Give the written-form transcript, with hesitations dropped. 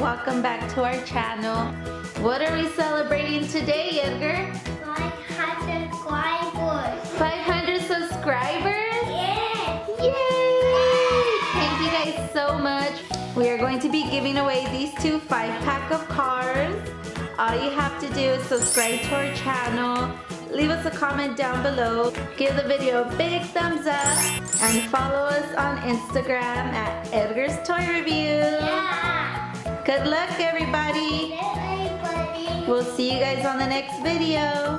welcome back to our channel. What are we celebrating today, Edgar? 500 subscribers. 500 subscribers? Yes. Yay! Thank you guys so much. We are going to be giving away these two 5-pack of cards. All you have to do is subscribe to our channel, leave us a comment down below, give the video a big thumbs up, and follow us on Instagram at Edgar's Toy Review. Yeah. Good luck, everybody. Everybody. We'll see you guys on the next video.